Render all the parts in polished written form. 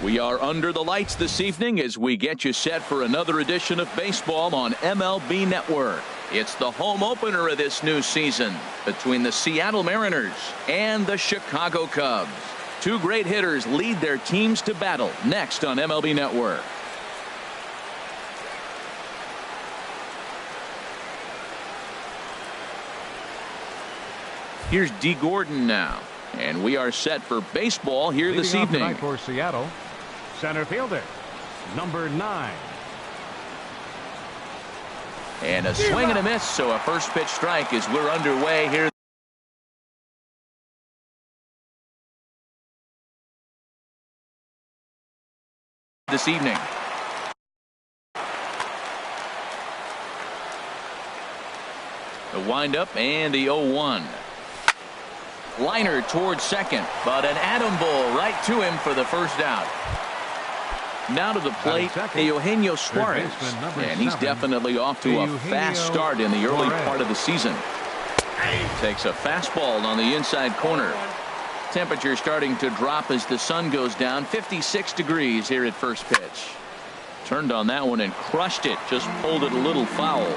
We are under the lights this evening as we get you set for another edition of baseball on MLB Network. It's the home opener of this new season between the Seattle Mariners and the Chicago Cubs. Two great hitters lead their teams to battle next on MLB Network. Here's D. Gordon now, and we are set for baseball here this evening. For Seattle, center fielder, number 9. And a swing and a miss, so a first pitch strike as we're underway here this evening. The windup and the 0-1. Liner towards second, but an atom ball right to him for the first out. Now to the plate, Eugenio Suarez, and he's definitely off to a fast start in the early part of the season. Takes a fastball on the inside corner. Temperature starting to drop as the sun goes down. 56 degrees here at first pitch. Turned on that one and crushed it. Just pulled it a little foul.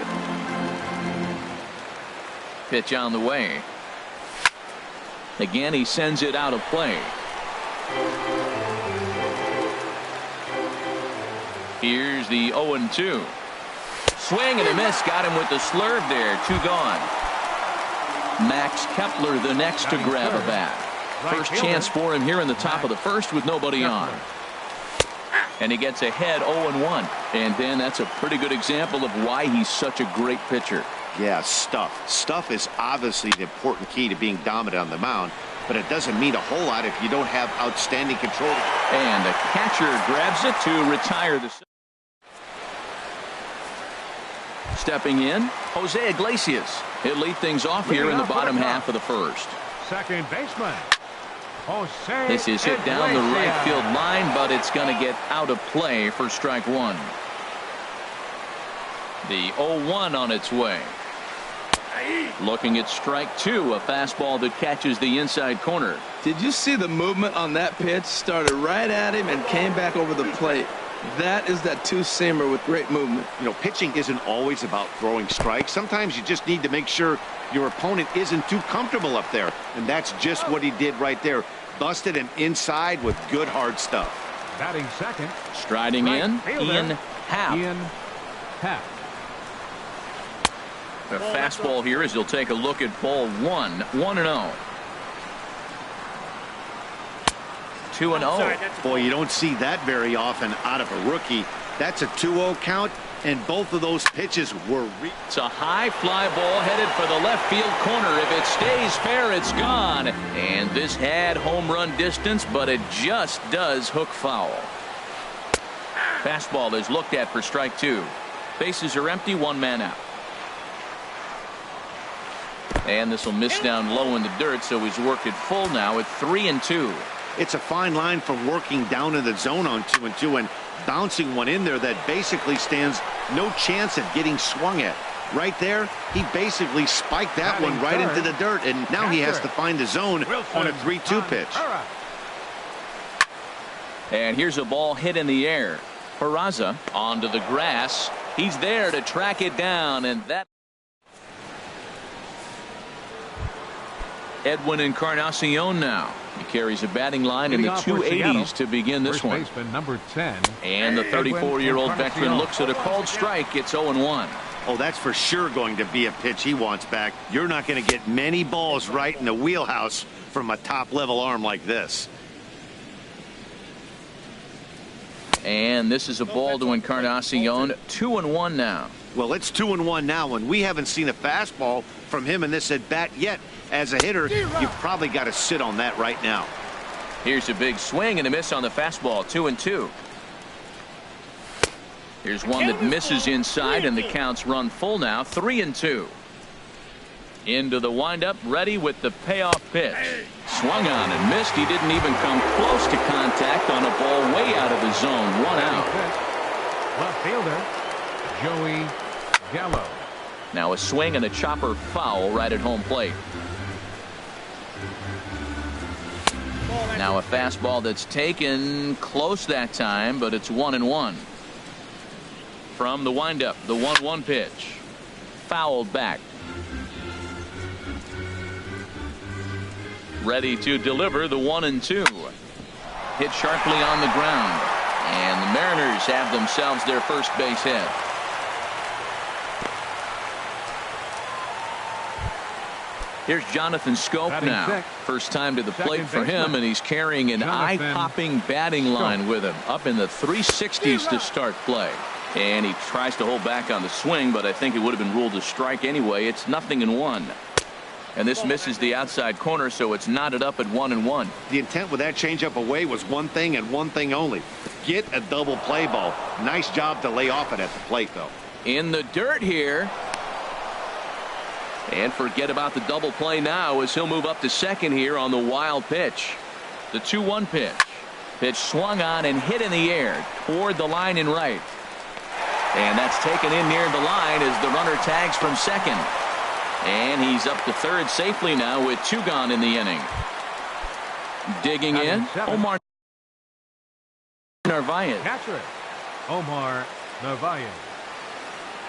Pitch on the way. Again, he sends it out of play. Here's the 0-2. Swing and a miss. Got him with the slurve there. 2 gone. Max Kepler the next to grab a bat. First chance for him here in the top of the first with nobody on. And he gets ahead 0-1. And then that's a pretty good example of why he's such a great pitcher. Yeah, stuff. Stuff is obviously the important key to being dominant on the mound, but it doesn't mean a whole lot if you don't have outstanding control. And the catcher grabs it to retire the. Stepping in, Jose Iglesias. He'll lead things off here in the bottom half of the first. Second baseman, Jose. This is hit down the right field line, but it's going to get out of play for strike 1. The 0-1 on its way. Looking at strike 2, a fastball that catches the inside corner. Did you see the movement on that pitch? Started right at him and came back over the plate. That is that two-seamer with great movement. You know, pitching isn't always about throwing strikes. Sometimes you just need to make sure your opponent isn't too comfortable up there. And that's just what he did right there. Busted him inside with good hard stuff. Batting second. Striding in, Ian Happ. A fastball here as he'll take a look at ball 1. 1-0. 2-0. Boy, you don't see that very often out of a rookie. That's a 2-0 count, and both of those pitches were. It's a high fly ball headed for the left field corner. If it stays fair, it's gone. And this had home run distance, but it just does hook foul. Fastball is looked at for strike 2. Bases are empty, 1 man out. And this will miss down low in the dirt, so he's worked it full now at 3-2. It's a fine line from working down in the zone on 2-2 and bouncing one in there that basically stands no chance at getting swung at. Right there, he basically spiked that one right into the dirt, and now he has to find the zone on a 3-2 pitch. And here's a ball hit in the air. Peraza onto the grass. He's there to track it down, and that. Edwin Encarnacion now. He carries a batting line in the 280s to begin this one. Number 10. And the 34-year-old veteran looks at a called strike. It's 0-1. Oh, that's for sure going to be a pitch he wants back. You're not going to get many balls right in the wheelhouse from a top-level arm like this. And this is a ball to Encarnacion. 2-1 now. Well, it's 2-1 now, and we haven't seen a fastball from him in this at-bat yet. As a hitter, you've probably got to sit on that right now. Here's a big swing and a miss on the fastball. 2-2. Here's one that misses inside, and the counts run full now. 3-2. Into the windup, ready with the payoff pitch. Swung on and missed. He didn't even come close to contact on a ball way out of the zone. 1 out. Left fielder, Joey Gallo. Now a swing and a chopper foul right at home plate. Now a fastball that's taken close that time, but it's 1-1. From the windup, the 1-1 pitch. Fouled back. Ready to deliver the 1-2. Hit sharply on the ground. And the Mariners have themselves their first base hit. Here's Jonathan Scope now. First time to the plate for him, and he's carrying an eye-popping batting line with him. Up in the 360s to start play. And he tries to hold back on the swing, but I think it would have been ruled a strike anyway. It's 0-1. And this misses the outside corner, so it's knotted up at 1-1. The intent with that changeup away was one thing and one thing only. Get a double play ball. Nice job to lay off it at the plate, though. In the dirt here. And forget about the double play now as he'll move up to second here on the wild pitch. The 2-1 pitch. Pitch swung on and hit in the air toward the line in right. And that's taken in near the line as the runner tags from second. And he's up to third safely now with 2 gone in the inning. Digging in, Omar Narvaez. Catcher, Omar Narvaez.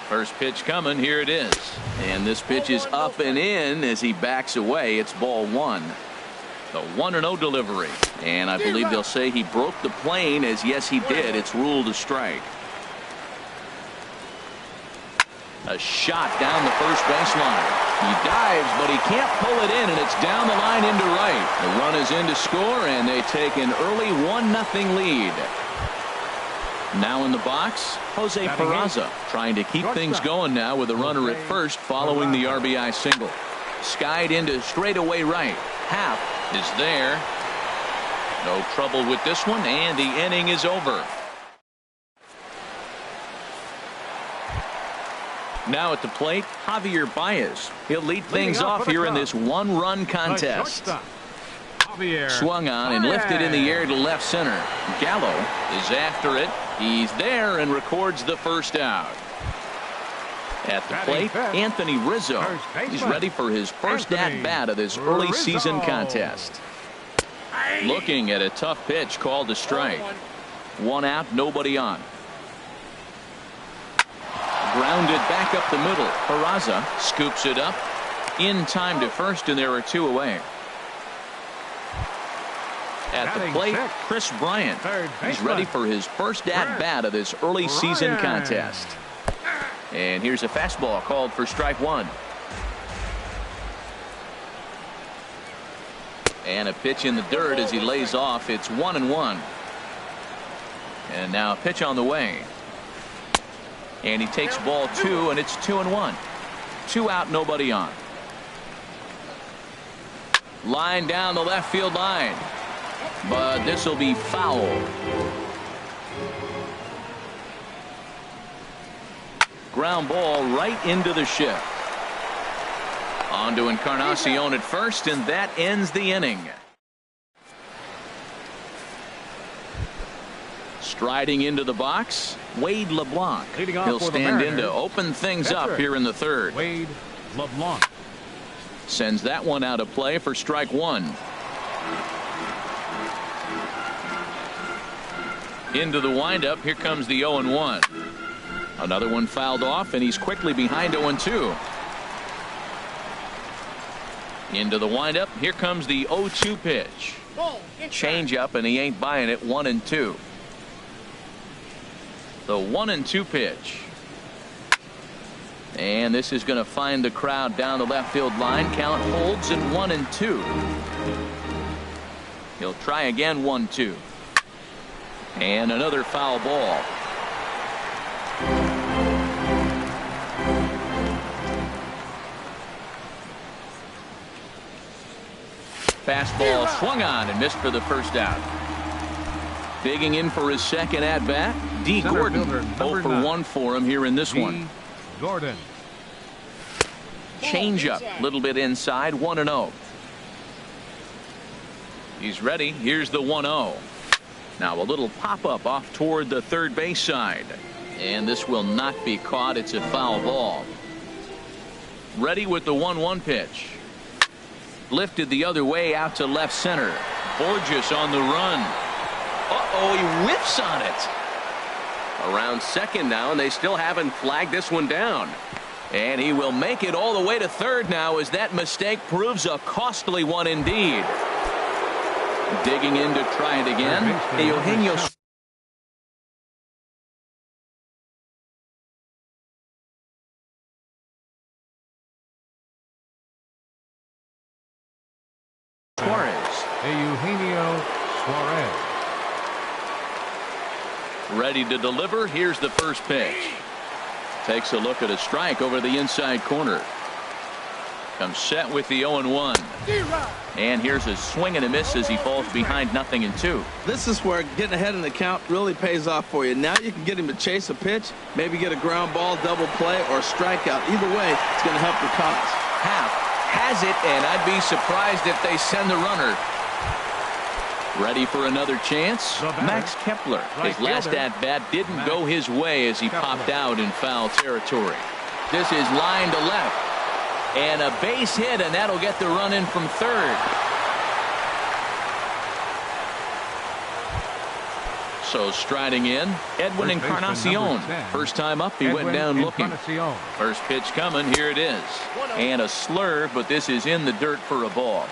First pitch coming. Here it is. And this pitch is up and in as he backs away. It's ball 1. The 1-0 delivery. And I believe they'll say he broke the plane, as yes he did. It's ruled a strike. A shot down the first baseline. He dives, but he can't pull it in, and it's down the line into right. The run is in to score, and they take an early 1-0 lead. Now in the box, Jose Peraza trying to keep things going now with a runner at first following the RBI single. Skied into straightaway right. Happ is there. No trouble with this one, and the inning is over. Now at the plate, Javier Baez. He'll lead things off here in this 1-run contest. Swung on and lifted in the air to left center. Gallo is after it. He's there and records the first out. At the plate, Anthony Rizzo. He's ready for his first at-bat of this early season contest. Looking at a tough pitch called a strike. 1 out, nobody on. Grounded back up the middle. Peraza scoops it up in time to first, and there are 2 away. At the plate, Chris Bryant. He's ready for his first at-bat of this early season contest. And here's a fastball called for strike 1. And a pitch in the dirt as he lays off. It's 1-1. And now a pitch on the way. And he takes ball 2, and it's 2-1. 2 out, nobody on. Line down the left field line. But this will be foul. Ground ball right into the shift. On to Encarnacion at first, and that ends the inning. Striding into the box, Wade LeBlanc. He'll stand in to open things up here in the third. Wade LeBlanc sends that one out of play for strike 1. Into the windup. Here comes the 0-1. Another one fouled off, and he's quickly behind 0-2. Into the windup. Here comes the 0-2 pitch. Change up, and he ain't buying it. 1-2. The 1-2 pitch. And this is going to find the crowd down the left field line. Count holds in 1-2. He'll try again. 1-2. And another foul ball. Fastball swung on and missed for the first out. Digging in for his second at bat, D. Gordon. 0 for 1 for him here in this one. Gordon. Change up, a little bit inside. 1-0. He's ready. Here's the 1-0. Now a little pop-up off toward the third base side. And this will not be caught. It's a foul ball. Ready with the 1-1 pitch. Lifted the other way out to left center. Borges on the run. Uh-oh, he whiffs on it. Around second now, and they still haven't flagged this one down. And he will make it all the way to third now as that mistake proves a costly one indeed. Digging in to try it again. Eugenio Suarez. Eugenio Suarez. Ready to deliver. Here's the first pitch. Takes a look at a strike over the inside corner. Comes set with the 0-1. And here's a swing and a miss as he falls behind 0-2. This is where getting ahead in the count really pays off for you. Now you can get him to chase a pitch, maybe get a ground ball, double play, or a strikeout. Either way, it's going to help your cause. Happ has it, and I'd be surprised if they send the runner. Ready for another chance? Max Kepler. His last at-bat didn't go his way as he popped out in foul territory. This is line to left. And a base hit, and that'll get the run in from third. So striding in, Edwin Encarnacion. First time up, he went down looking. First pitch coming, here it is. And a slur, but this is in the dirt for a ball.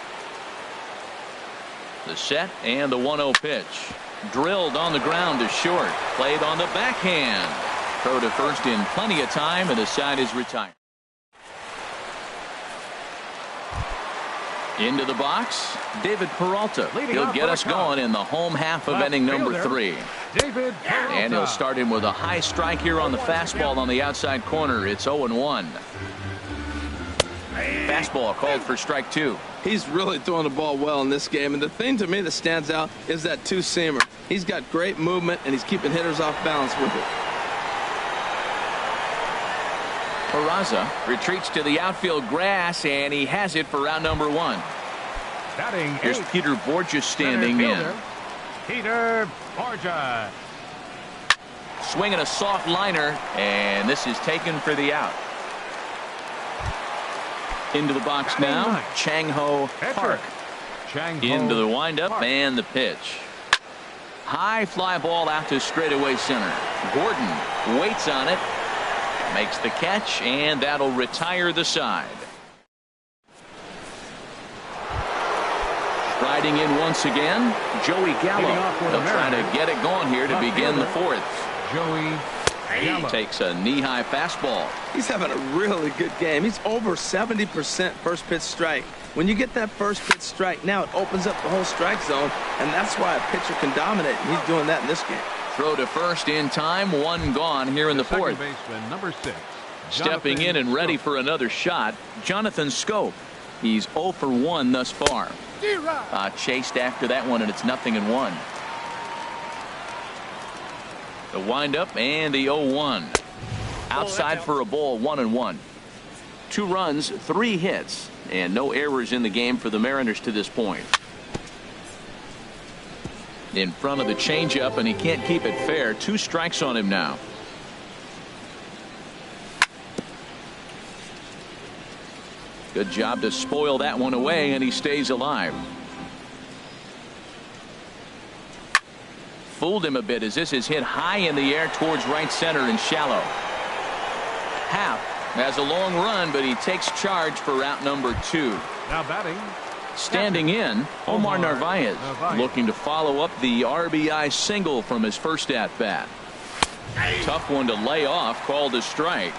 The set and the 1-0 pitch. Drilled on the ground to short. Played on the backhand. Throw to first in plenty of time, and the side is retired. Into the box, David Peralta. He'll get us going in the home half of inning number 3. And he'll start him with a high strike here on the fastball on the outside corner. It's 0-1. Fastball called for strike 2. He's really throwing the ball well in this game, and the thing to me that stands out is that two-seamer. He's got great movement, and he's keeping hitters off balance with it. Peraza retreats to the outfield grass, and he has it for round number 1. Here's Peter Borges standing in. Peter Borges. Swinging a soft liner, and this is taken for the out. Into the box now, Chang-Ho Park. Into the windup and the pitch. High fly ball out to straightaway center. Gordon waits on it, makes the catch, and that'll retire the side. Striding in once again, Joey Gallo. They'll try to get it going here to begin the 4th. Joey Gallo takes a knee-high fastball. He's having a really good game. He's over 70% first pitch strike. When you get that first pitch strike, now it opens up the whole strike zone, and that's why a pitcher can dominate, and he's doing that in this game. Throw to first in time, 1 gone here in the 4th. Baseman, number 6. Stepping in and ready for another shot, Jonathan Schoop. He's 0 for 1 thus far. Chased after that one, and it's 0-1. The windup and the 0-1. Outside for a ball, 1-1. 2 runs, 3 hits, and no errors in the game for the Mariners to this point. In front of the changeup, and he can't keep it fair. 2 strikes on him now. Good job to spoil that one away, and he stays alive. Fooled him a bit as this is hit high in the air towards right center and shallow. Happ has a long run, but he takes charge for route number 2. Now batting. Standing in, Omar Narvaez, looking to follow up the RBI single from his first at-bat. Tough one to lay off, called a strike.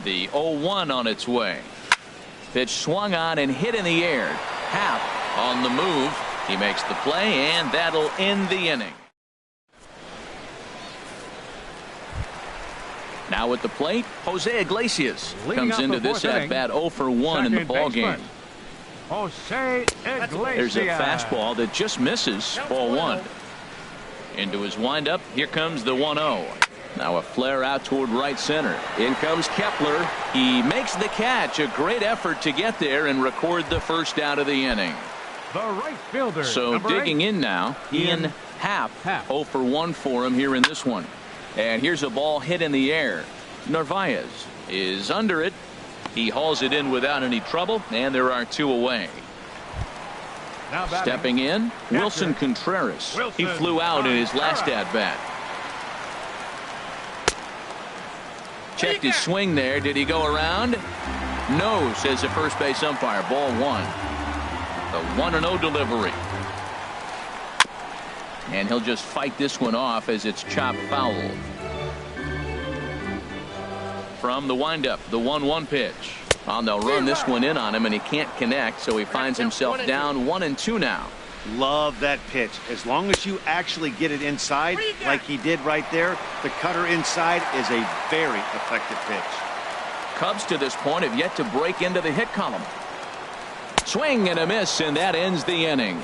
The 0-1 on its way. Pitch swung on and hit in the air. Happ on the move. He makes the play, and that'll end the inning. Now at the plate, Jose Iglesias comes into this at-bat 0 for 1 in the ball game. Jose Iglesias. There's a fastball that just misses, ball 1. Into his windup, here comes the 1-0. Now a flare out toward right center. In comes Kepler. He makes the catch. A great effort to get there and record the first out of the inning. The right fielder. So digging in now, Ian Happ. 0 for 1 for him here in this one. And here's a ball hit in the air. Narvaez is under it. He hauls it in without any trouble, and there are 2 away. Now batting. Stepping in, Wilson Contreras. He flew out in his last at-bat. Checked his swing there. Did he go around? No, says the first base umpire. Ball one. The 1-0 delivery. And he'll just fight this one off as it's chopped foul. From the windup, the 1-1 pitch. They'll run this one in on him, and he can't connect, so he finds himself down 1-2 now. Love that pitch. As long as you actually get it inside, like he did right there, the cutter inside is a very effective pitch. Cubs to this point have yet to break into the hit column. Swing and a miss, and that ends the inning.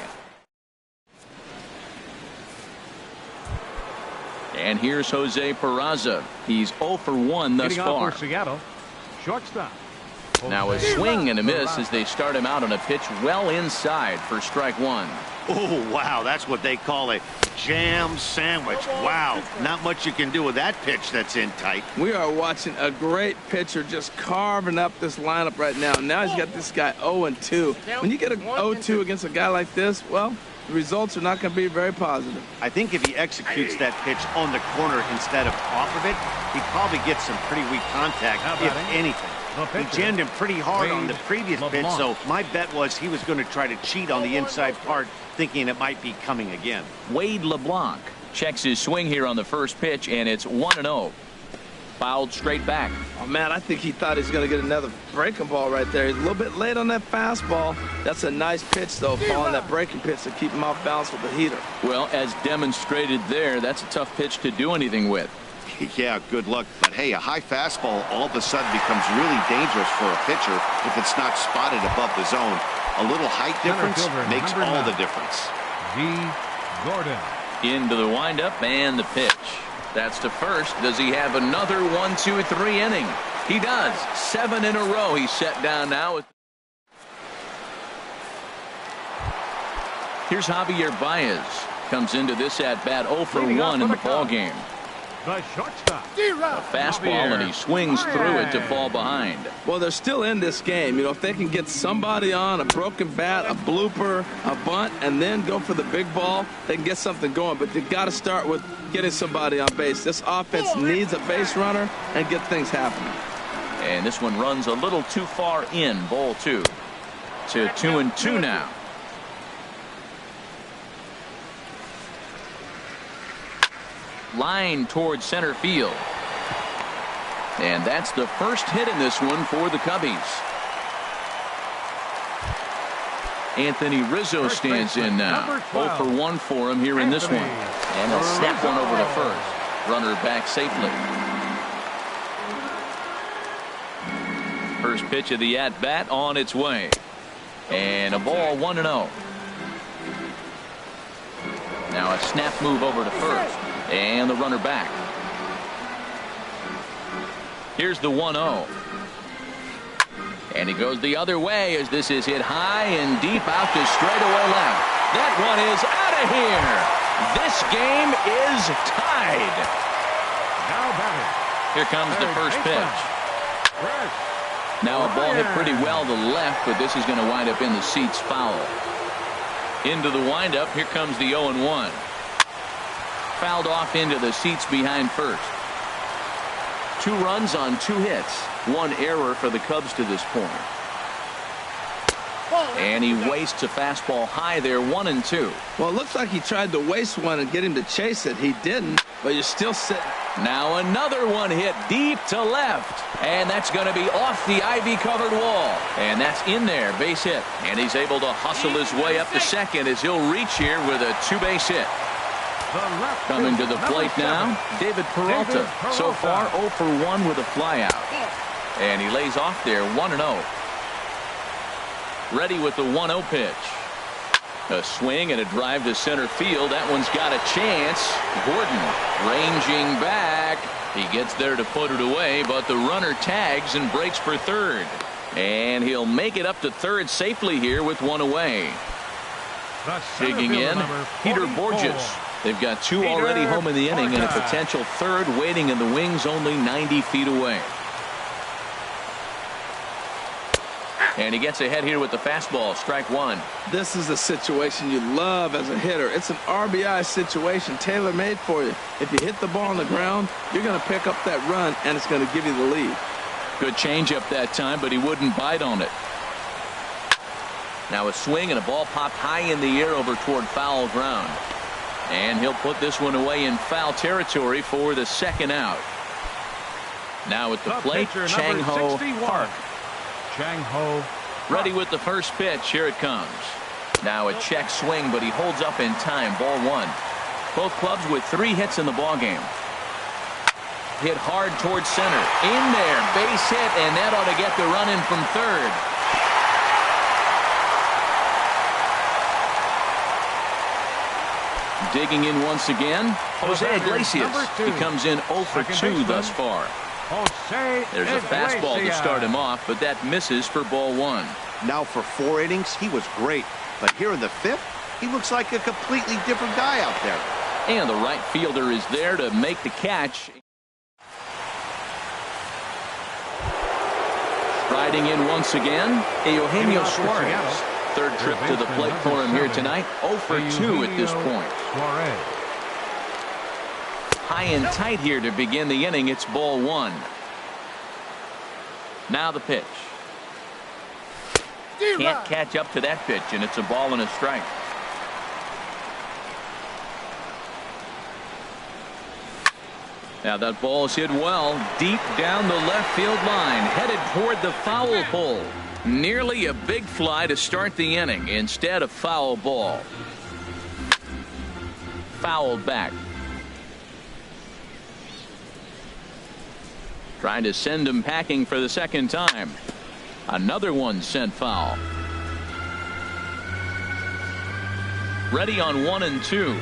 And here's Jose Peraza. He's 0 for 1 thus far. For Seattle, shortstop. Now a swing and a miss as they start him out on a pitch well inside for strike one. Oh, wow, that's what they call a jam sandwich. Wow, not much you can do with that pitch that's in tight. We are watching a great pitcher just carving up this lineup right now. Now he's got this guy 0-2. When you get a 0-2 against a guy like this, well, the results are not going to be very positive. I think if he executes that pitch on the corner instead of off of it, he probably gets some pretty weak contact, if anything. He jammed him pretty hard on the previous pitch, so my bet was he was going to try to cheat on the inside part, thinking it might be coming again. Wade LeBlanc checks his swing here on the first pitch, and it's 1-0. Fouled straight back. Oh, man, I think he thought he was going to get another breaking ball right there. He's a little bit late on that fastball. That's a nice pitch, though, following that breaking pitch to keep him off balance with the heater. Well, as demonstrated there, that's a tough pitch to do anything with. Yeah, good luck. But, hey, a high fastball all of a sudden becomes really dangerous for a pitcher if it's not spotted above the zone. A little height difference makes all the difference. Gordon. Into the windup and the pitch. That's to first. Does he have another 1-2-3 inning? He does. 7 in a row. He's set down now. Here's Javier Baez. Comes into this at-bat 0 for 1 in the ballgame. The shortstop. A fastball, and he swings through it to fall behind. Well, they're still in this game. You know, if they can get somebody on, a broken bat, a blooper, a bunt, and then go for the big ball, they can get something going. But they've got to start with getting somebody on base. This offense needs a base runner and get things happening. And this one runs a little too far in. Ball 2 to 2-2 now. Line towards center field. And that's the first hit in this one for the Cubbies. Anthony Rizzo stands in now. 0 for 1 for him here in this one. And he'll snap one over to first. Runner back safely. First pitch of the at-bat on its way. And a ball 1-0. Now a snap move over to first. And the runner back. Here's the 1-0. And he goes the other way as this is hit high and deep out to straightaway left. That one is out of here. This game is tied. Now batting. Here comes the first pitch. Now a ball hit pretty well to the left, but this is going to wind up in the seats foul. Into the windup. Here comes the 0-1. Fouled off into the seats behind first. 2 runs on 2 hits. 1 error for the Cubs to this point. And he wastes a fastball high there, 1-2. Well, it looks like he tried to waste one and get him to chase it. He didn't, but you're still sitting. Now another one hit deep to left. And that's going to be off the ivy-covered wall. And that's in there, base hit. And he's able to hustle his way up to second as he'll reach here with a 2-base hit. Coming to the plate now, David Peralta. So far 0 for 1 with a flyout. And he lays off there, 1-0. Ready with the 1-0 pitch. A swing and a drive to center field. That one's got a chance. Gordon ranging back. He gets there to put it away, but the runner tags and breaks for third. And he'll make it up to third safely here with 1 away. Digging in, Peter Borges. They've got 2 already home in the inning and a potential third waiting in the wings only 90 feet away. And he gets ahead here with the fastball. Strike one. This is a situation you love as a hitter. It's an RBI situation, tailor-made for you. If you hit the ball on the ground, you're going to pick up that run, and it's going to give you the lead. Good changeup that time, but he wouldn't bite on it. Now a swing and a ball popped high in the air over toward foul ground. And he'll put this one away in foul territory for the second out. Now at the plate, Chang-Ho Park. Chang-Ho. Ready with the first pitch. Here it comes. Now a check swing, but he holds up in time. Ball one. Both clubs with 3 hits in the ballgame. Hit hard towards center. In there. Base hit, and that ought to get the run in from third. Digging in once again, Jose Iglesias. He comes in 0 for 2 thus far. There's a fastball to start him off, but that misses for ball one. Now for 4 innings, he was great. But here in the 5th, he looks like a completely different guy out there. And the right fielder is there to make the catch. Striding in once again, Eugenio Suarez. Third trip to the plate for him here tonight. 0 for 2 at this point. High and tight here to begin the inning. It's ball one. Now the pitch. Can't catch up to that pitch, and it's a ball and a strike. Now that ball is hit well deep down the left field line, headed toward the foul pole. Nearly a big fly to start the inning. Instead, a foul ball. Fouled back. Trying to send him packing for the second time. Another one sent foul. Ready on 1 and 2.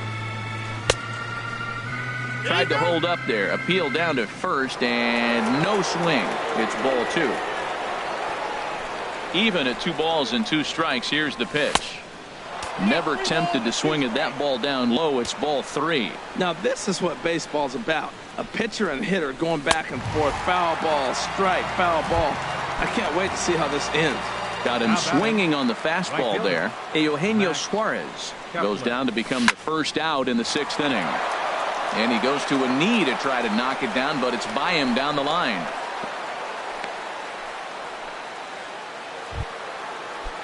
Tried to hold up there. Appeal down to first, and no swing. It's ball 2. Even at 2 balls and 2 strikes. Here's the pitch. Never tempted to swing at that ball down low. It's ball 3. Now this is what baseball's about. A pitcher and hitter going back and forth. Foul ball, strike, foul ball. I can't wait to see how this ends. Got him swinging on the fastball there. Eugenio Suarez goes down to become the first out in the 6th inning. And he goes to a knee to try to knock it down, but it's by him down the line.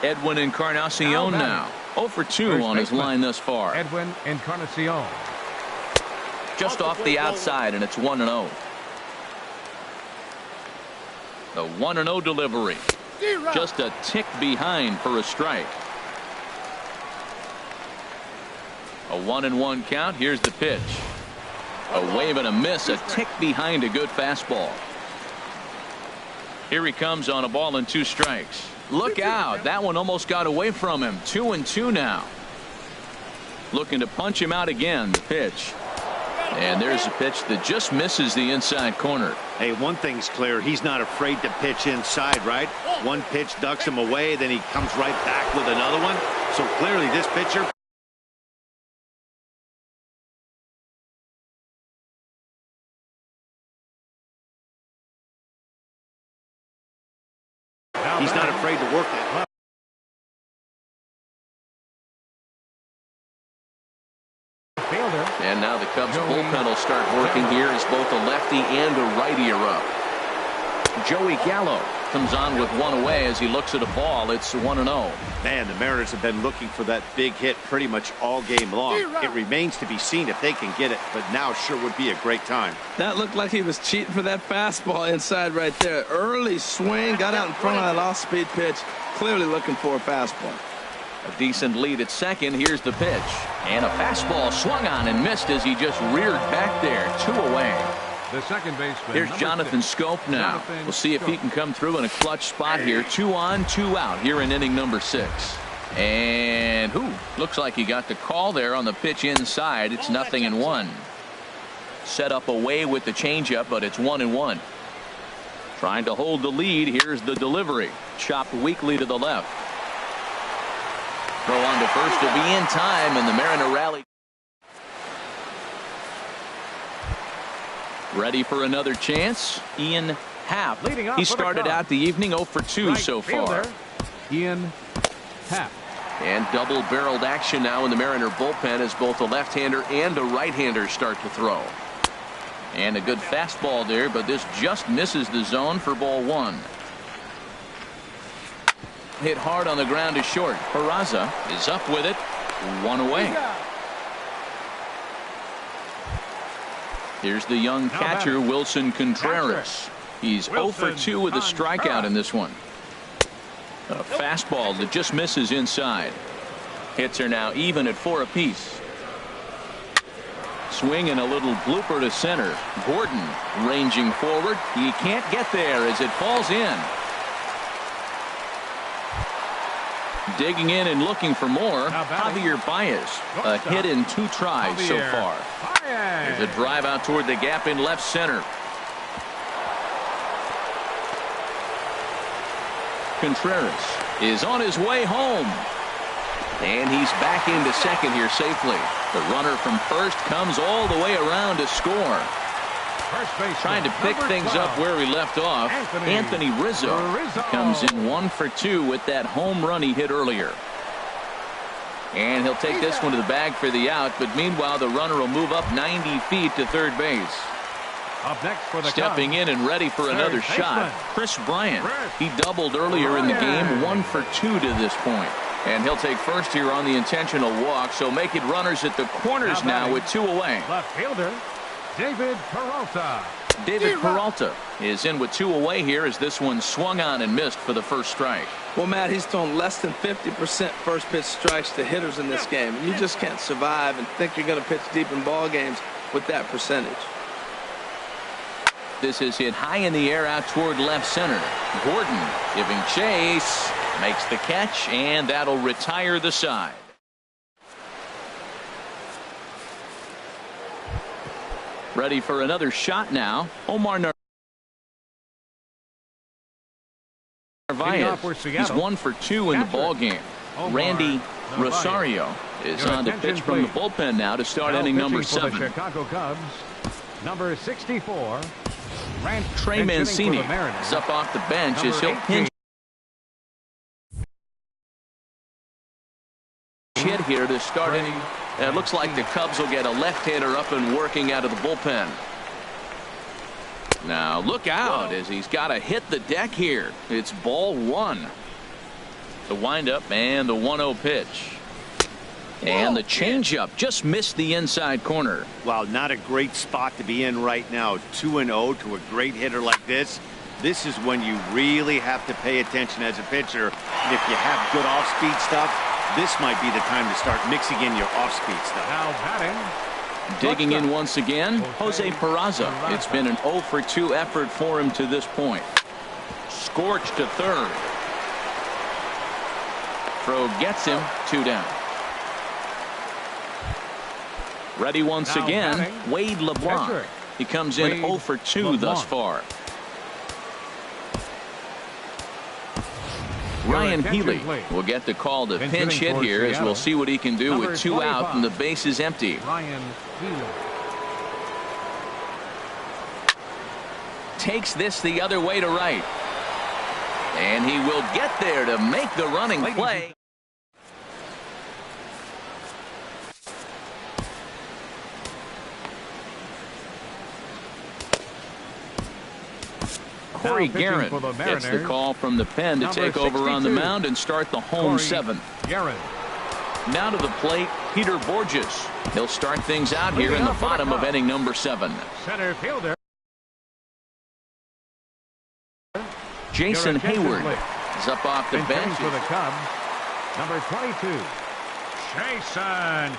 Edwin Encarnacion now. 0 for 2 on his line thus far. Edwin Encarnacion. Just off the outside, and it's 1-0. The 1-0 delivery. Just a tick behind for a strike. A 1-1 count. Here's the pitch. A wave and a miss. A tick behind a good fastball. Here he comes on a ball and 2 strikes. Look out. That one almost got away from him. 2-2 now. Looking to punch him out again. The pitch. And there's a pitch that just misses the inside corner. Hey, one thing's clear. He's not afraid to pitch inside, right? One pitch ducks him away, then he comes right back with another one. So clearly this pitcher. He's not afraid to work that. And now the Cubs bullpen will start working here as both a lefty and a righty are up. Joey Gallo comes on with one away as he looks at a ball. It's 1-0. Man, the Mariners have been looking for that big hit pretty much all game long. It remains to be seen if they can get it, but now sure would be a great time. That looked like he was cheating for that fastball inside right there. Early swing, got out in front of that off-speed pitch. Clearly looking for a fastball. A decent lead at second. Here's the pitch. And a fastball swung on and missed as he just reared back there. 2 away. The second baseman. Here's Jonathan Scope now. We'll see if he can come through in a clutch spot here. 2 on, 2 out here in inning number 6. And looks like he got the call there on the pitch inside. It's 0-1. Set up away with the changeup, but it's 1-1. Trying to hold the lead. Here's the delivery. Chopped weakly to the left. Throw on to first to be in time, and the Mariner rally. Ready for another chance. Ian Happ. He started out the evening 0 for 2 so far. Ian Happ. And double-barreled action now in the Mariner bullpen as both a left-hander and a right-hander start to throw. And a good fastball there, but this just misses the zone for ball one. Hit hard on the ground to short. Peraza is up with it. One away. Here's the young catcher, Wilson Contreras. He's 0 for 2 with a strikeout in this one. A fastball that just misses inside. Hits are now even at 4 apiece. Swing and a little blooper to center. Gordon ranging forward. He can't get there as it falls in. Digging in and looking for more. Javier Baez. A hit in 2 tries so far. There's a drive out toward the gap in left center. Contreras is on his way home. And he's back into second here safely. The runner from first comes all the way around to score. Trying to pick things up where he left off. Anthony Rizzo comes in 1 for 2 with that home run he hit earlier. And he'll take this one to the bag for the out, but meanwhile the runner will move up 90 feet to third base. Up next for the Stepping in and ready for another shot, Chris Bryant. He doubled earlier in the game, 1 for 2 to this point. And he'll take first here on the intentional walk, so make it runners at the corners now with 2 away. Left fielder, David Peralta. David Peralta is in with 2 away here as this one swung on and missed for the first strike. Well, Matt, he's thrown less than 50% first pitch strikes to hitters in this game. You just can't survive and think you're going to pitch deep in ball games with that percentage. This is hit high in the air out toward left center. Gordon giving chase, makes the catch, and that'll retire the side. Ready for another shot now. Omar Narvaez. He's 1 for 2 in the ball game. Randy Rosario is on the pitch from the bullpen now to start inning number 7. Chicago Cubs, number 64. Trey Mancini is up off the bench as he'll pinch hit here to start inning. And it looks like the Cubs will get a left-hander up and working out of the bullpen. Now look out as he's got to hit the deck here. It's ball 1. The windup and the 1-0 pitch. And the changeup just missed the inside corner. Wow, not a great spot to be in right now. 2-0 to a great hitter like this. This is when you really have to pay attention as a pitcher. And if you have good off-speed stuff, this might be the time to start mixing in your off-speed stuff. Now batting. Digging in once again, Jose Peraza. It's been an 0 for 2 effort for him to this point. Scorched to third. Throw gets him, 2 down. Ready once again, Wade LeBlanc. He comes in 0 for 2 thus far. Ryan Healy will get the call to pinch hit here as we'll see what he can do with 2 out and the base is empty. Ryan Healy. Takes this the other way to right. And he will get there to make the running play. Corey Guerin gets the call from the pen to take over on the mound and start the home 7th. Now to the plate, Peter Borges. He'll start things out here in the bottom of inning number 7. Center fielder. Jason Hayward is up off the bench. For the Cubs, number 22, Jason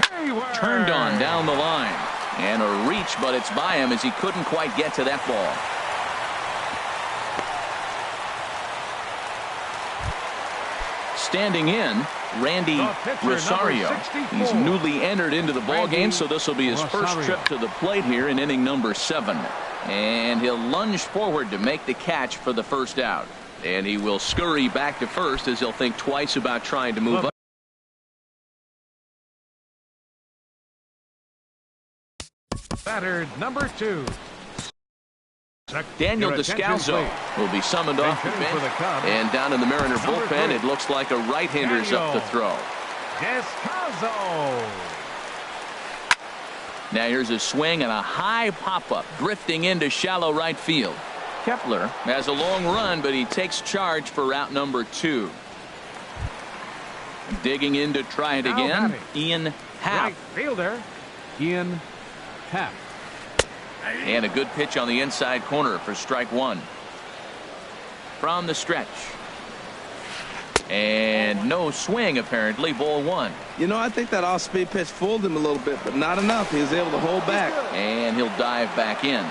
Hayward. Turned on down the line. And a reach, but it's by him as he couldn't quite get to that ball. Standing in, Randy Rosario. He's newly entered into the ball game, so this will be his first trip to the plate here in inning number 7. And he'll lunge forward to make the catch for the first out. And he will scurry back to first as he'll think twice about trying to move up. Batter number 2, Daniel Your attention, Descalso please. will be summoned off the Bench hitting for the bench. Cubs. And down in the Mariner Number bullpen, 3. it looks like a right-hander's up to Daniel throw. Descalso. Now here's a swing and a high pop-up drifting into shallow right field. Kepler has a long run, but he takes charge for route number 2. Digging in to try it Now again, batting. Ian Happ. Right fielder, Ian Happ. And a good pitch on the inside corner for strike 1. From the stretch. And no swing, apparently, ball 1. You know, I think that off-speed pitch fooled him a little bit, but not enough. He was able to hold back. And he'll dive back in.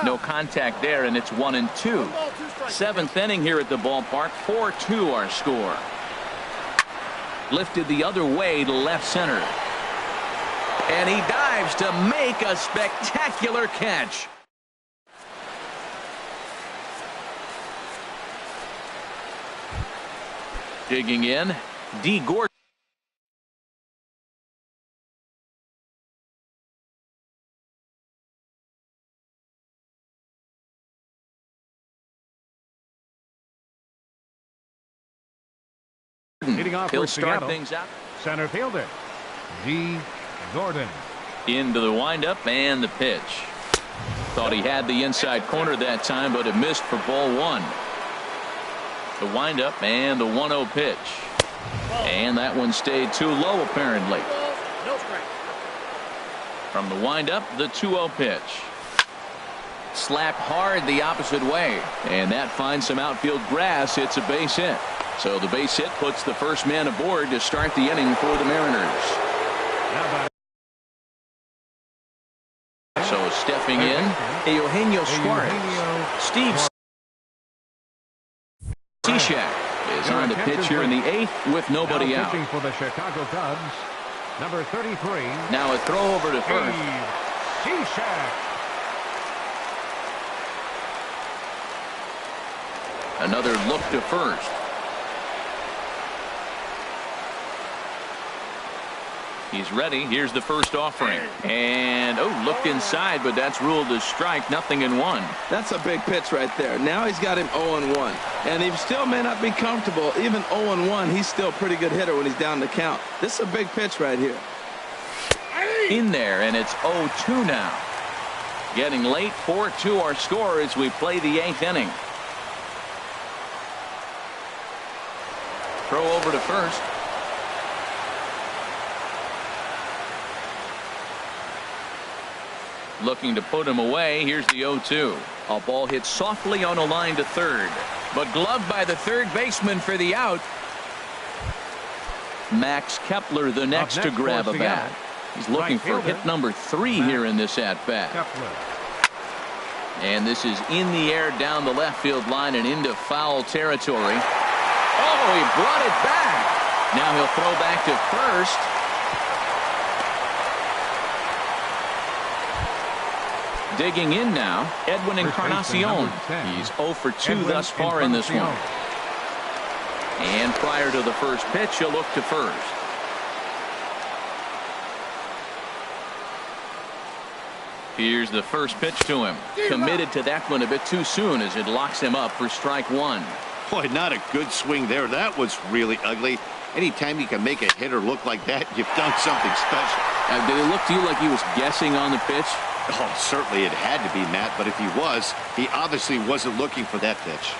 No contact there, and it's 1-2. 7th inning here at the ballpark. 4-2 our score. Lifted the other way to left center. And he dives to make a spectacular catch. Digging in, D. Gordon. Leading off He'll for start Seattle, things out. center fielder, D. Gordon. Into the windup and the pitch. Thought he had the inside corner that time, but it missed for ball 1. The windup and the 1-0 pitch. And that one stayed too low, apparently. From the windup, the 2-0 pitch. Slapped hard the opposite way. And that finds some outfield grass. It's a base hit. So the base hit puts the first man aboard to start the inning for the Mariners. So stepping in, Eugenio Suarez. Steve Cishek is on the pitch here in the 8th with nobody out. Pitching for the Chicago Cubs, number 33. Now a throw over to first. Cishek. Another look to first. He's ready. Here's the first offering. And, looked inside, but that's ruled a strike. 0-1. That's a big pitch right there. Now he's got him 0-1. And he still may not be comfortable. Even 0-1, he's still a pretty good hitter when he's down the count. This is a big pitch right here. In there, and it's 0-2 now. Getting late. 4-2 our score as we play the 8th inning. Throw over to first. Looking to put him away. Here's the 0-2. A ball hit softly on a line to third, but gloved by the third baseman for the out. Max Kepler the next to grab a bat. He's looking for hit number 3 here in this at-bat. And this is in the air down the left field line and into foul territory. Oh, he brought it back. Now he'll throw back to first. Digging in now, Edwin Encarnacion. He's 0 for 2 thus far in this one. And prior to the first pitch, he'll look to first. Here's the first pitch to him. Committed to that one a bit too soon as it locks him up for strike 1. Boy, not a good swing there. That was really ugly. Anytime you can make a hitter look like that, you've done something special. Did it look to you like he was guessing on the pitch? Oh, certainly it had to be, Matt, but if he was, he obviously wasn't looking for that pitch.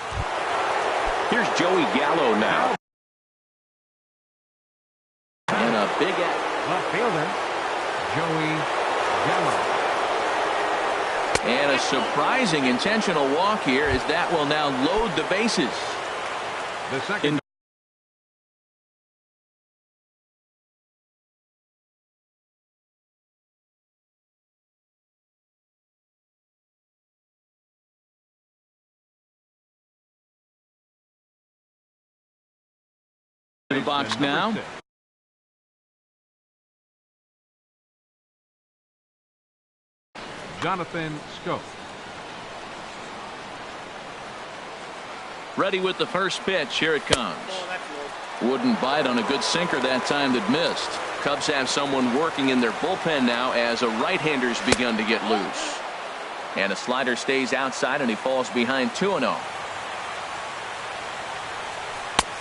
Here's Joey Gallo now. And a big Left fielder, Joey Gallo. and a surprising intentional walk here as that will now load the bases. The second. The box now. Jonathan Scope. Ready with the first pitch. Here it comes. Wouldn't bite on a good sinker that time that missed. Cubs have someone working in their bullpen now as a right-hander's begun to get loose. And a slider stays outside and he falls behind 2-0.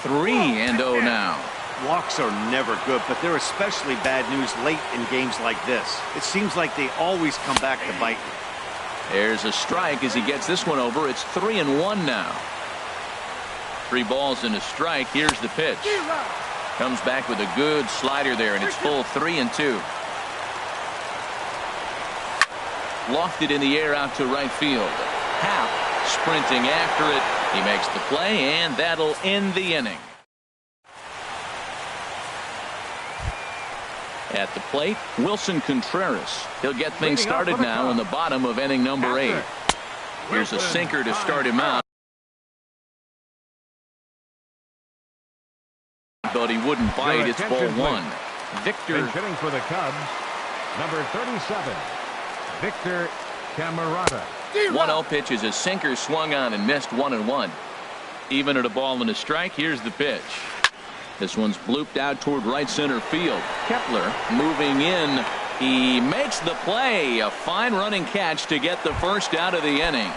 3-0 now. Walks are never good, but they're especially bad news late in games like this. It seems like they always come back to bite you. There's a strike as he gets this one over. It's 3-1 now. 3 balls and a strike. Here's the pitch. Comes back with a good slider there, and it's full 3-2. Lofted in the air out to right field. Happ sprinting after it. He makes the play, and that'll end the inning. At the plate, Wilson Contreras. He'll get things started now in the bottom of inning number 8. Here's a sinker to start him out. But he wouldn't bite. It's ball 1. Victor. Hitting for the Cubs, number 37, Victor Camarada. 1-0 pitch is a sinker swung on and missed 1-1. Even at a ball and a strike. Here's the pitch. This one's blooped out toward right center field. Kepler moving in. He makes the play. A fine running catch to get the first out of the inning.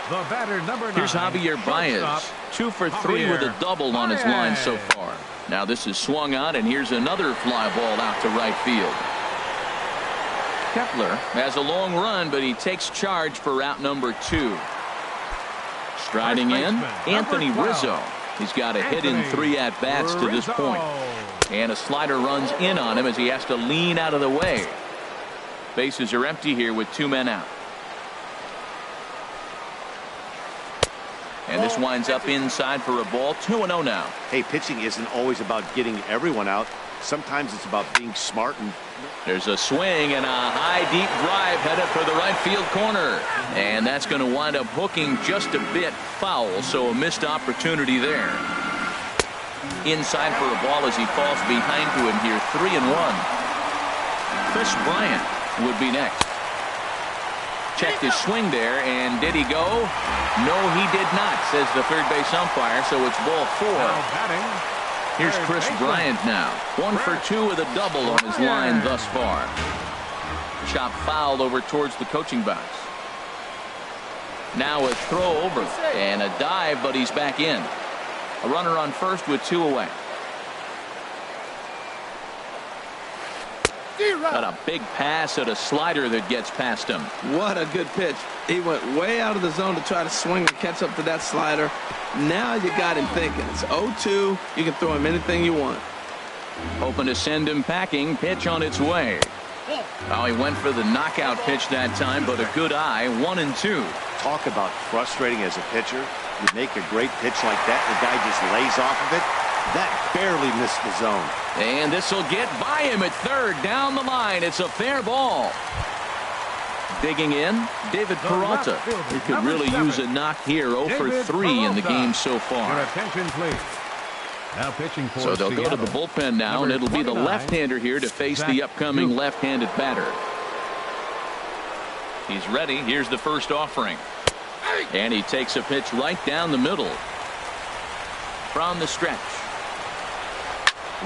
The batter, number 9. Here's Javier Baez. 2 for 3 with a double on his line so far. Now this is swung on, and here's another fly ball out to right field. Kepler has a long run, but he takes charge for route number 2. Striding in, Anthony Rizzo. He's got a hit in 3 at-bats to this point. And a slider runs in on him as he has to lean out of the way. Bases are empty here with 2 men out. And this winds up inside for a ball. 2-0 now. Hey, pitching isn't always about getting everyone out. Sometimes it's about being smart. And there's a swing and a high deep drive headed for the right field corner. And that's going to wind up hooking just a bit foul, so a missed opportunity there. Inside for a ball as he falls behind to him here. 3-1. Chris Bryant would be next. Checked his swing there, and did he go? No, he did not, says the third base umpire, so it's ball 4. Here's Chris Bryant now. 1 for 2 with a double on his line thus far. Chop foul over towards the coaching box. Now a throw over and a dive, but he's back in. A runner on first with 2 away. Got a big pass at a slider that gets past him. What a good pitch. He went way out of the zone to try to swing and catch up to that slider. Now you got him thinking. It's 0-2. You can throw him anything you want. Hoping to send him packing. Pitch on its way. Oh, he went for the knockout pitch that time, but a good eye. 1-2. talk about frustrating as a pitcher. You make a great pitch like that, the guy just lays off of it. That barely missed the zone. And this will get by him at third down the line. It's a fair ball. Digging in, David Peralta. He could really use a knock here. 0 for 3 in the game so far. Your attention, please. Now pitching for so they'll go to the bullpen now, and it'll be the left-hander here to face the upcoming left-handed batter. He's ready. Here's the first offering. And he takes a pitch right down the middle. From the stretch.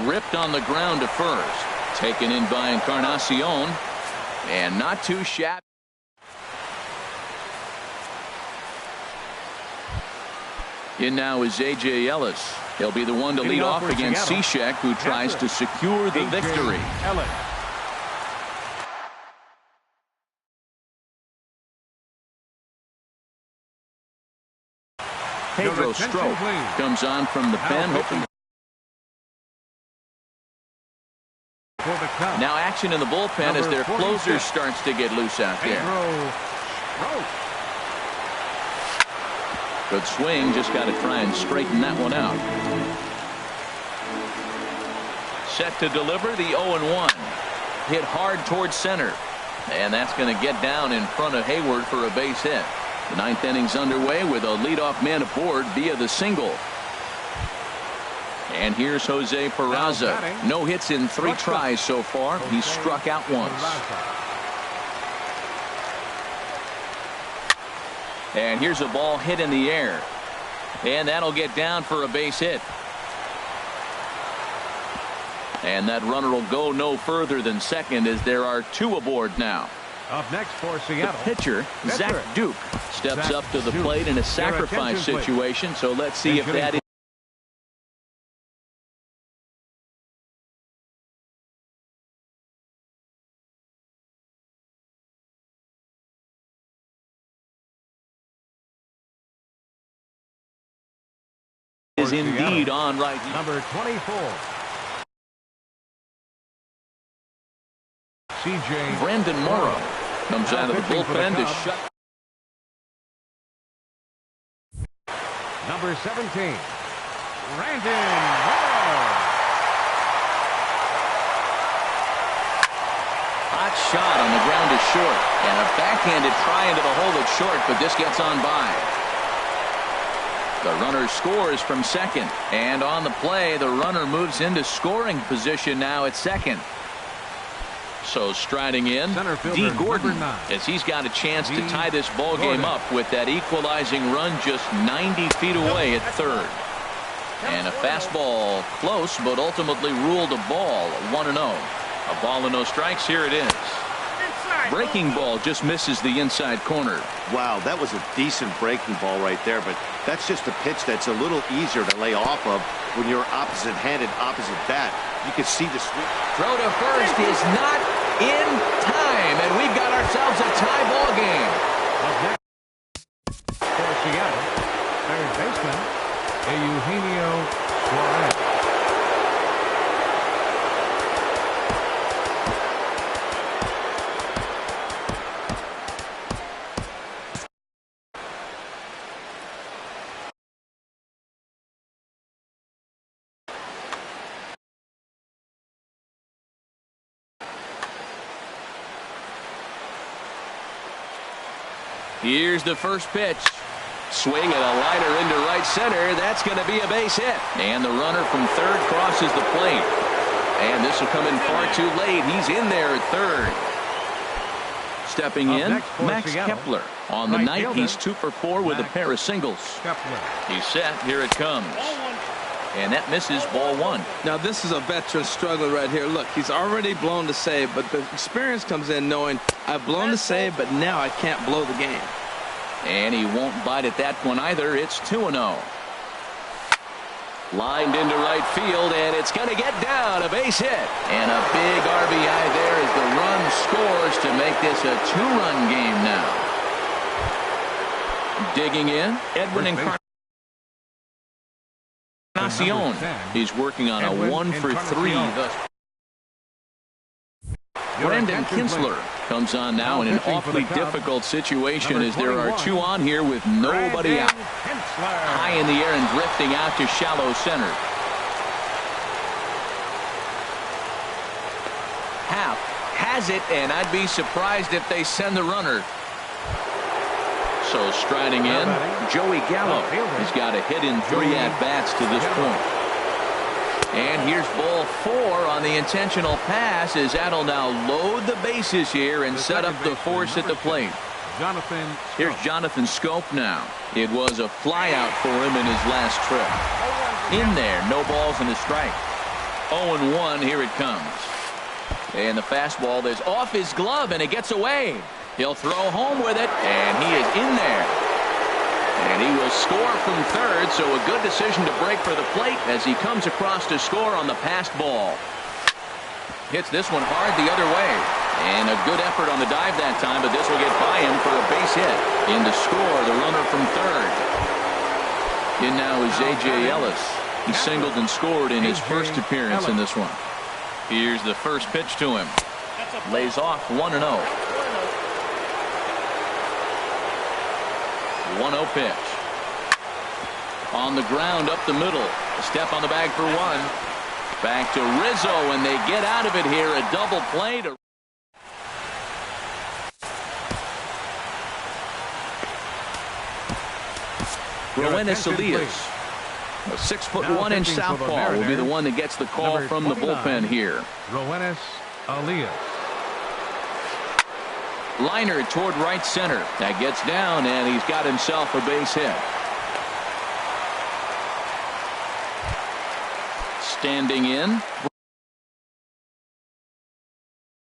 Ripped on the ground to first. Taken in by Encarnacion. And not too shabby. In now is A.J. Ellis. He'll be the one to lead off against Cishek, who tries to secure the victory. Pedro Strop comes on from the pen. Hoping. Now action in the bullpen as their closer starts to get loose out there. Good swing, just got to try and straighten that one out. Set to deliver the 0-1. Hit hard towards center. And that's going to get down in front of Hayward for a base hit. The ninth inning's underway with a leadoff man aboard via the single. And here's Jose Peraza. No hits in 3 tries so far. He's struck out once. And here's a ball hit in the air. And that'll get down for a base hit. And that runner will go no further than second as there are 2 aboard now. Up next for The Seattle. pitcher, Zach Duke, steps Zach up to the Duke. plate in a Your sacrifice attention, please. situation. So let's see if that is indeed on right. Number 24. C.J. Brandon Morrow comes out of the pitching for the bullpen to Cubs. shut. Number 17. Brandon Morrow. Hot shot on the ground is short. And a backhanded try into the hole that's short, but this gets on by. The runner scores from second. And on the play, the runner moves into scoring position now at second. So striding in, Center fielder, D. Gordon, number 9. as he's got a chance to D. tie this ball game Gordon. up with that equalizing run just 90 feet away at third. And a fastball close, but ultimately ruled a ball, 1-0. A ball and no strikes. Here it is. Breaking ball just misses the inside corner. Wow, that was a decent breaking ball right there, but that's just a pitch that's a little easier to lay off of when you're opposite-handed, opposite bat. You can see the sweep. Throw to first is not in time, and we've got ourselves a tie ball game. Up next for Seattle. Third baseman, Eugenio Suarez. Here's the first pitch. Swing and a liner into right center. That's going to be a base hit. And the runner from third crosses the plate. And this will come in far too late. He's in there at third. Stepping Up in, next for Max Seattle. Kepler. On the Right night, fielder, he's 2 for 4 with a Max pair of singles. Kepler. He's set. Here it comes. And that misses ball 1. Now, this is a veteran struggling right here. Look, he's already blown the save, but the experience comes in knowing I've blown the save, but now I can't blow the game. And he won't bite at that one either. It's 2-0. Lined into right field, and it's going to get down. A base hit. And a big RBI there as the run scores to make this a 2-run game now. Digging in, Edwin Encarnacion. He's working on a 1 for 3 thus. Brandon Kinsler comes on now in an awfully difficult situation as there are 2 on here with nobody out. High in the air and drifting out to shallow center. Happ has it, and I'd be surprised if they send the runner. So striding in, Joey Gallo. He's got a hit in 3 at-bats to this point. And here's ball 4 on the intentional pass as that'll now load the bases here and set up the force at the plate. Here's Jonathan Scope now. It was a flyout for him in his last trip. In there, no balls and a strike. 0-1, here it comes. And the fastball is off his glove, and it gets away. He'll throw home with it, and he is in there. And he will score from third, so a good decision to break for the plate as he comes across to score on the passed ball. Hits this one hard the other way. And a good effort on the dive that time, but this will get by him for a base hit. In to score, the runner from third. In now is A.J. Ellis. He singled and scored in his first appearance in this one. Here's the first pitch to him. Lays off 1-0. 1-0 pitch. On the ground up the middle. A step on the bag for 1. Back to Rizzo, and they get out of it here. A double play to Roenis Elias. A 6'1" southpaw will be the one that gets the call from the bullpen here. Roenis Elias. Liner toward right center. That gets down, and he's got himself a base hit. Standing in,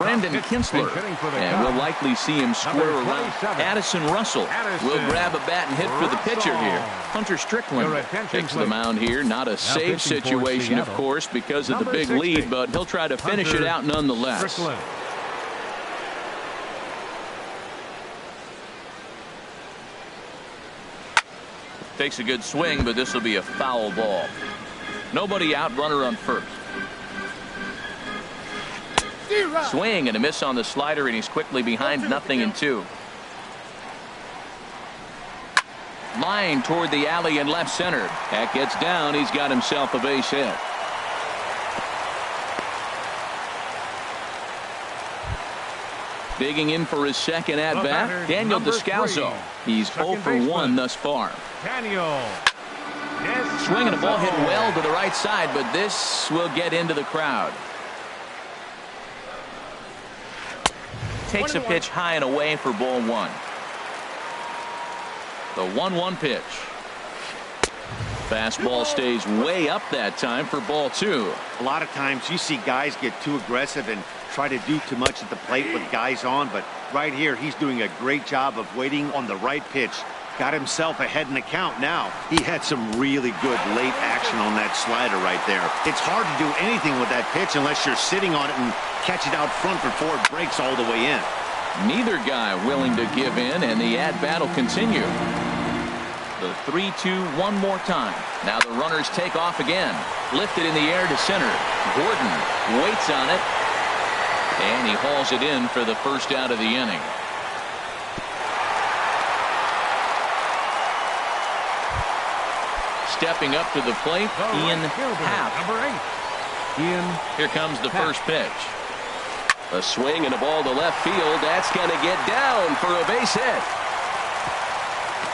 Brandon Kinsler, and we'll likely see him square around. Addison Russell will grab a bat and hit for the pitcher here. Hunter Strickland takes the mound here. Not a safe situation, of course, because of the big lead, but he'll try to finish it out nonetheless. Takes a good swing, but this will be a foul ball. Nobody out, runner on first. Swing and a miss on the slider, and he's quickly behind 0-2. Line toward the alley in left center. That gets down. He's got himself a base hit. Digging in for his second at bat, Daniel Descalso. He's 0 for 1 thus far. Swing and a ball hit well to the right side, but this will get into the crowd. Takes a pitch high and away for ball 1. The 1-1 pitch. Fastball stays way up that time for ball 2. A lot of times you see guys get too aggressive and try to do too much at the plate with guys on, but right here he's doing a great job of waiting on the right pitch. Got himself ahead in the count now. He had some really good late action on that slider right there. It's hard to do anything with that pitch unless you're sitting on it and catch it out front before it breaks all the way in. Neither guy willing to give in, and the at-bat will continue. The 3-2 one more time. Now the runners take off again. Lifted in the air to center. Gordon waits on it, and he hauls it in for the first out of the inning. Stepping up to the plate, Ian Happ. Here comes the first pitch. A swing and a ball to left field. That's going to get down for a base hit.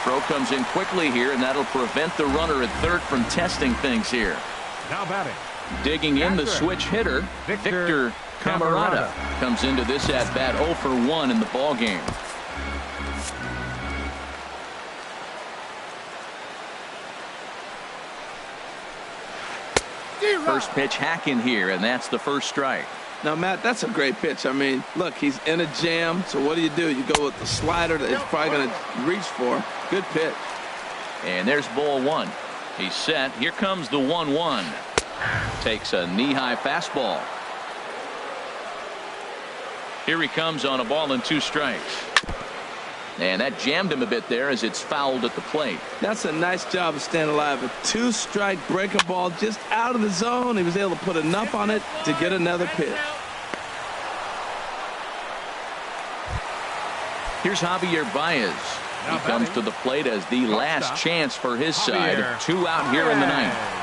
Throw comes in quickly here, and that'll prevent the runner at third from testing things here. Now batting. Digging in, the switch hitter, Victor Camarada, comes into this at bat 0 for 1 in the ball game. First pitch hacking here, and that's the first strike. Now, Matt, that's a great pitch. I mean, look, he's in a jam. So what do? You go with the slider that he's probably going to reach for. Good pitch. And there's ball 1. He's set. Here comes the 1-1. Takes a knee-high fastball. Here he comes on a ball and 2 strikes. And that jammed him a bit there as it's fouled at the plate. That's a nice job of staying alive. A 2-strike breaking ball just out of the zone. He was able to put enough on it to get another pitch. Here's Javier Baez. He comes to the plate as the last chance for his side. 2 out here in the 9th.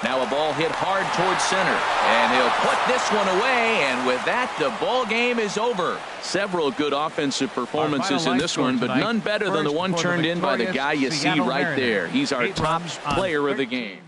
Now a ball hit hard towards center, and he'll put this one away, and with that the ball game is over. Several good offensive performances in this one, but none better than the one turned in by the guy you see right there. He's our top player of the game.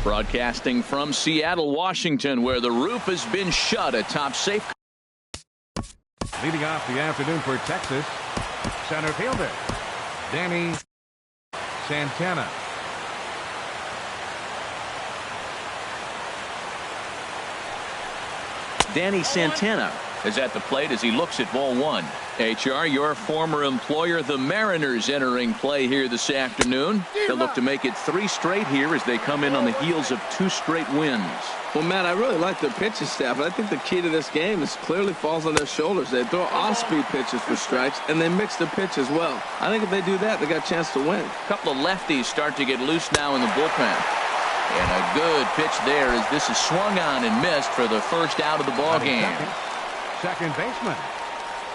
Broadcasting from Seattle, Washington, where the roof has been shut atop safe. Leading off the afternoon for Texas, center fielder Danny Santana. Danny Santana is at the plate as he looks at ball one. HR, your former employer, the Mariners, entering play here this afternoon. They'll look to make it 3 straight here as they come in on the heels of 2 straight wins. Well, Matt, I really like their pitching staff, but I think the key to this game is clearly falls on their shoulders. They throw off-speed pitches for strikes, and they mix their pitch as well. I think if they do that, they got a chance to win. A couple of lefties start to get loose now in the bullpen. And a good pitch there as this is swung on and missed for the first out of the ball game. Second baseman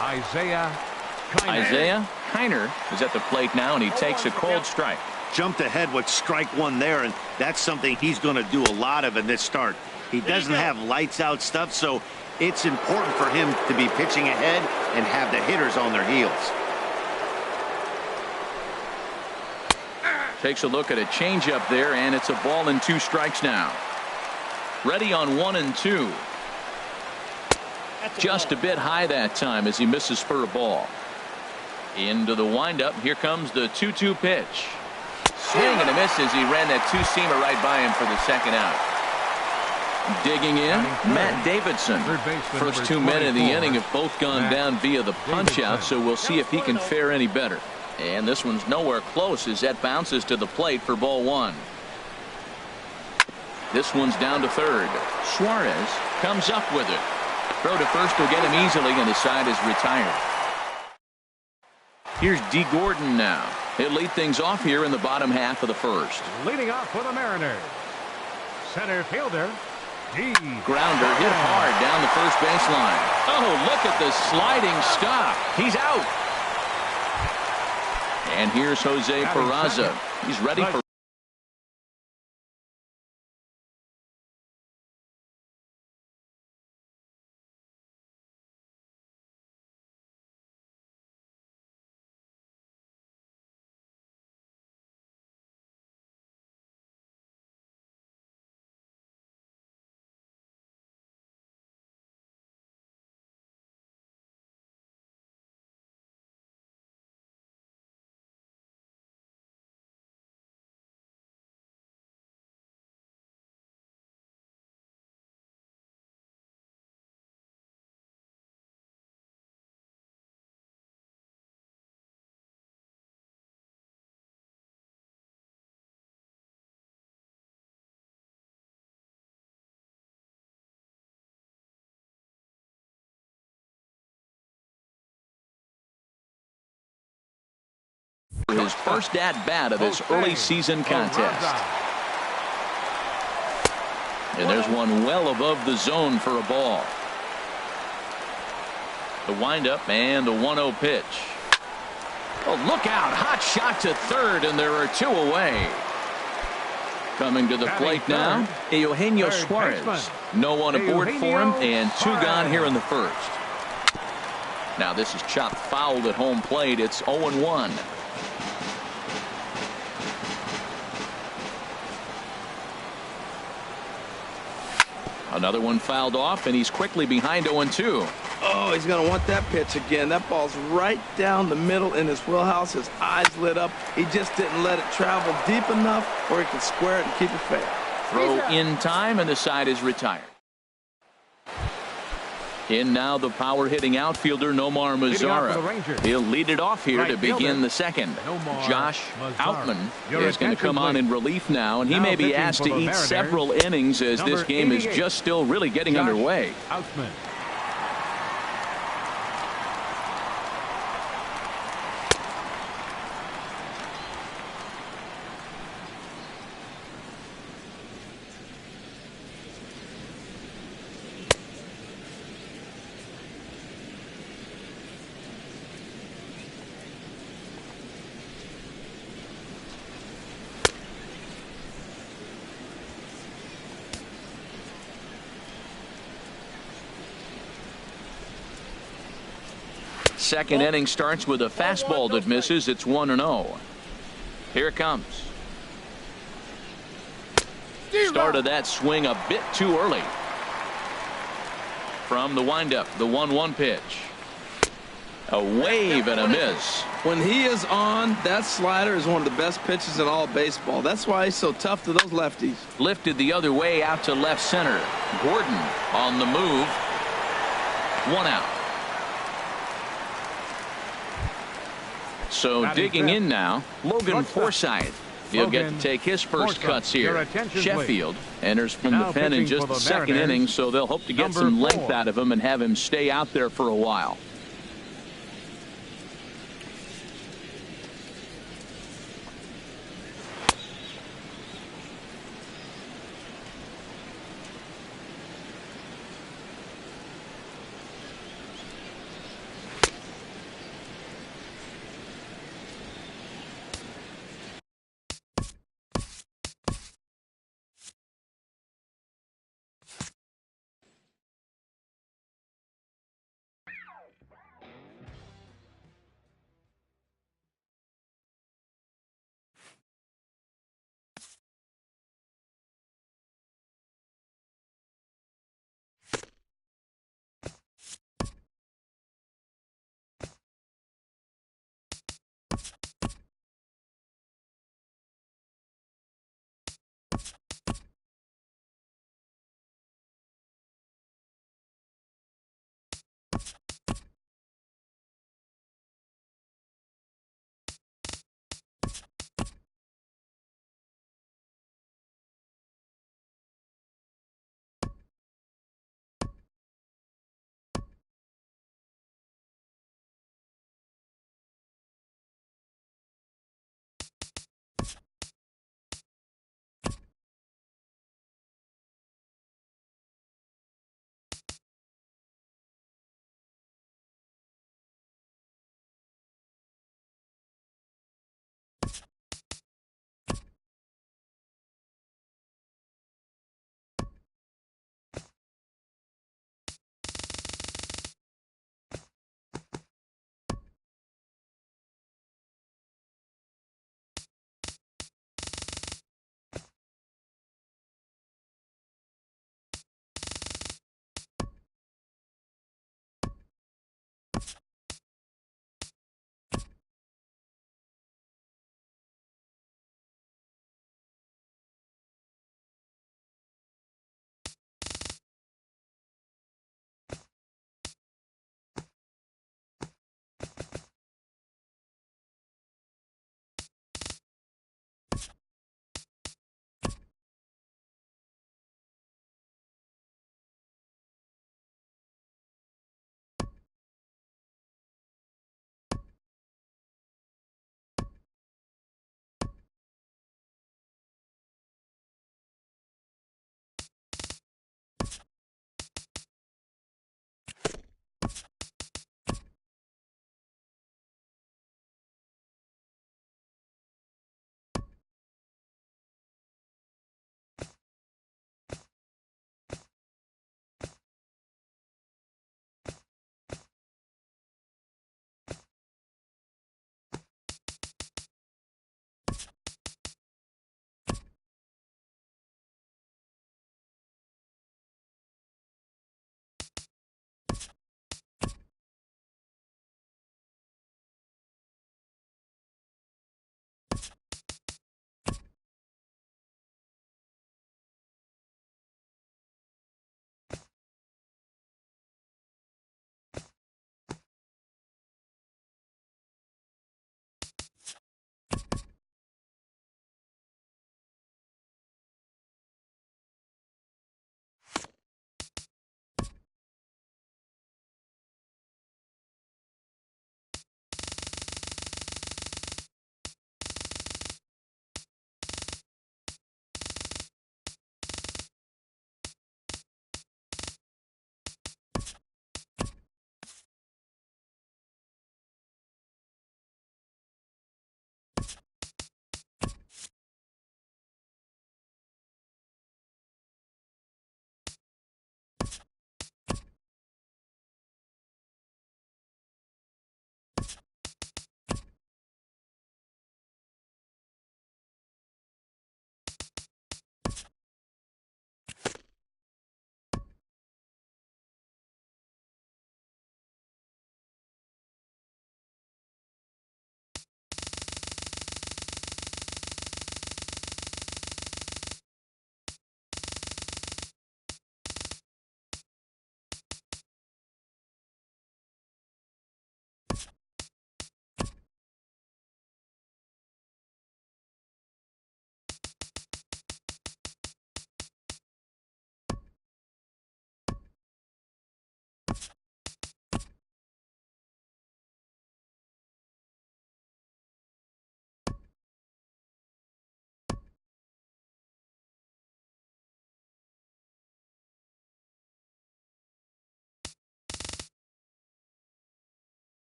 Isaiah Kiner. Isaiah Kiner is at the plate now, and he takes a cold strike. Jumped ahead with strike one there, and that's something he's going to do a lot of in this start. He doesn't have lights out stuff, so it's important for him to be pitching ahead and have the hitters on their heels. Takes a look at a changeup there, and it's a ball and 2 strikes now. Ready on 1 and 2. Just a bit high that time as he misses for a ball. Into the windup. Here comes the 2-2 pitch. Swing and a miss as he ran that 2-seamer right by him for the second out. Digging in, Matt Davidson. First 2 men in the inning have both gone down via the punch out, so we'll see if he can fare any better. And this one's nowhere close as that bounces to the plate for ball 1. This one's down to third. Suarez comes up with it. Throw to first will get him easily, and the side is retired. Here's D. Gordon now. He'll lead things off here in the bottom half of the first. Leading off for the Mariners, center fielder D. Grounder hit hard down the first baseline. Oh, look at the sliding stop. He's out. And here's Jose Peraza. He's ready for his first at-bat of this early season contest. And there's one well above the zone for a ball. The windup and the 1-0 pitch. Oh, look out. Hot shot to third, and there are 2 away. Coming to the plate now, Eugenio Suarez. No one aboard for him, and 2 gone here in the first. Now this is chopped fouled at home plate. It's 0-1. Another one fouled off, and he's quickly behind 0-2. Oh, he's going to want that pitch again. That ball's right down the middle in his wheelhouse. His eyes lit up. He just didn't let it travel deep enough where he could square it and keep it fair. Throw in time, and the side is retired. In now the power-hitting outfielder Nomar Mazara. He'll lead it off here to begin the second. Josh Outman is going to come on in relief now, and he may be asked to eat several innings as this game is just still really getting underway. Outman. Second inning starts with a fastball that misses. It's 1-0. Here it comes. started that swing a bit too early. From the windup, the 1-1 pitch. A wave and a miss. When he is on, that slider is one of the best pitches in all baseball. That's why he's so tough to those lefties. Lifted the other way out to left center. Gordon on the move. 1 out. So digging in now, Logan Forsythe. He'll get to take his first cuts here. Sheffield enters from the pen in just the second inning, so they'll hope to get some length out of him and have him stay out there for a while.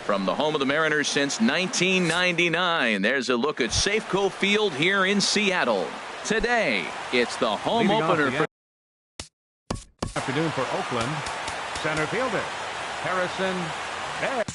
From the home of the Mariners since 1999, there's a look at Safeco Field here in Seattle. Today, it's the home Leading off opener the for afternoon for Oakland. Center fielder Harrison Baer.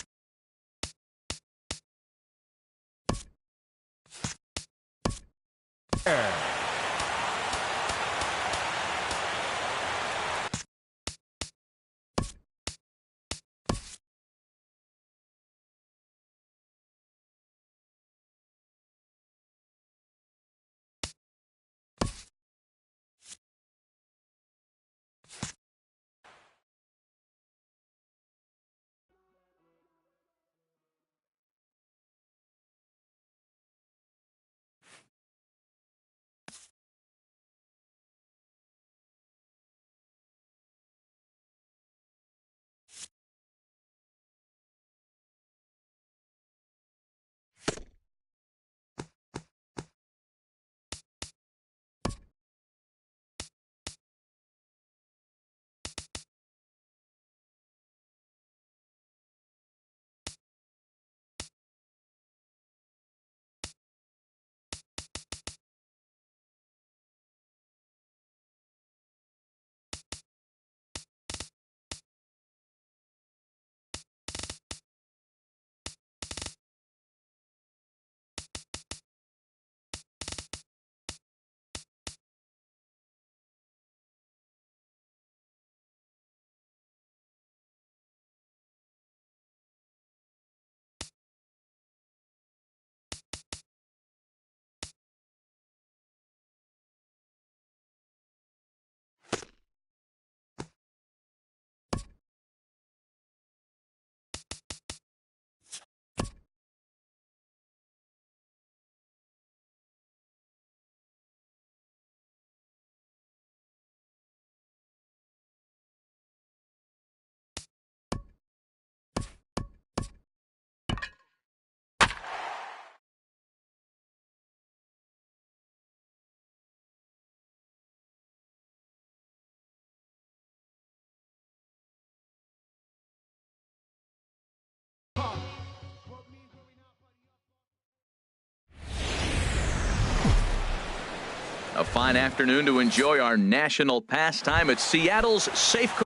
a fine afternoon to enjoy our national pastime at Seattle's Safeco.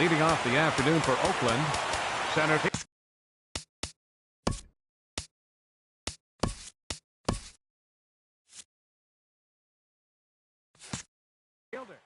Leading off the afternoon for Oakland. Center fielder